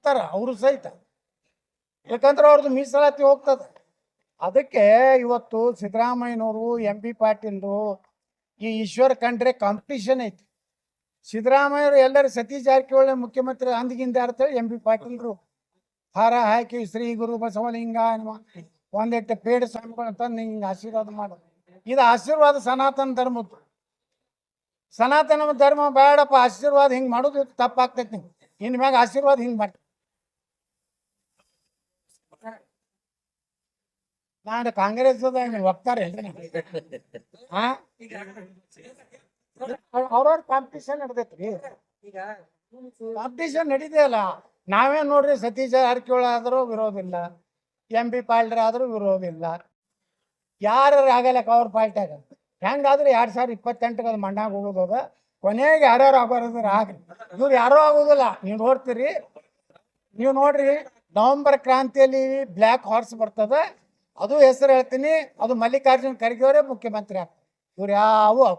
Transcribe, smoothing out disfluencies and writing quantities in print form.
ಆಗ್ತಾರ ಅವರು ಸಹಿತ, ಯಾಕಂದ್ರೆ ಅವ್ರದ್ದು ಮೀಸಲಾತಿ ಹೋಗ್ತದೆ. ಅದಕ್ಕೆ ಇವತ್ತು ಸಿದ್ದರಾಮಯ್ಯನವರು, ಎಂ ಬಿ ಪಾಟೀಲ್ರು, ಈ ಈಶ್ವರ್ ಖಂಡ್ರೆ ಕಾಂಪಿಟಿಷನ್ ಐತಿ. ಸಿದ್ದರಾಮಯ್ಯರು ಎಲ್ಲರೂ ಸತೀಶ್ ಜಾರಕಿಹೊಳಿ ಮುಖ್ಯಮಂತ್ರಿ ಅಂದಿಗಿಂದ ಅಂತೇಳಿ ಎಂ ಬಿ ಪಾಟೀಲ್ರು ಹಾರ ಹಾಕಿ ಶ್ರೀ ಗುರು ಬಸವಲಿಂಗ ಒಂದಿಟ್ಟು ಪೇಡ ಸ್ವಾಮಿಗಳು ತಂದು ಹಿಂಗೆ ಆಶೀರ್ವಾದ ಮಾಡೋದು. ಇದು ಆಶೀರ್ವಾದ ಸನಾತನ ಧರ್ಮದ್ದು. ಸನಾತನ ಧರ್ಮ ಬೇಡಪ್ಪ, ಆಶೀರ್ವಾದ ಹಿಂಗೆ ಮಾಡೋದು ತಪ್ಪಾಗ್ತೈತಿ. ನೀವು ಇನ್ ಮ್ಯಾಗ ಆಶೀರ್ವಾದ ಹಿಂಗೆ ಮಾಡಿ. ನಾನು ಕಾಂಗ್ರೆಸ್ ಹೋಗ್ತಾರೆ ಅವ್ರವ್ರ ಕಾಂಪಿಟೇಷನ್ ನಡೆದೈತ್ರಿ. ಕಾಂಪಿಟೇಷನ್ ನಡೀದೆಯಲ್ಲ. ನಾವೇನ್ ನೋಡ್ರಿ, ಸತೀಶ್ ಜಾರಕಿಹೊಳಿ ಆದ್ರೂ ವಿರೋಧ ಇಲ್ಲ, ಎಂ ಬಿ ಪಾಟೀಲ್ ಆದ್ರೂ ವಿರೋಧ ಇಲ್ಲ, ಯಾರು ಆಗಲ್ಲಕ್ಕ ಅವ್ರ ಪಾರ್ಟಿಯಾಗ. ಹೆಂಗಾದ್ರೆ 2028 ಅದು ಮಣ್ಣಾಗ ಹೋಗೋದ, ಕೊನೆಗೆ ಯಾರ್ಯಾರು ಆಗೋರಿದ್ರೆ ಆಗ್ರಿ. ಇವ್ರು ಯಾರೋ ಆಗೋದಿಲ್ಲ. ನೀವು ನೋಡ್ತೀರಿ, ನೀವು ನೋಡ್ರಿ ನವೆಂಬರ್ ಕ್ರಾಂತಿಯಲ್ಲಿ ಬ್ಲ್ಯಾಕ್ ಹಾರ್ಸ್ ಬರ್ತದ, ಅದು ಹೆಸರು ಹೇಳ್ತೀನಿ, ಅದು ಮಲ್ಲಿಕಾರ್ಜುನ್ ಖರ್ಗೆ ಅವರೇ ಮುಖ್ಯಮಂತ್ರಿ ಆಗ್ತಾರೆ. ಇವ್ರು ಯಾವೂ ಆಗ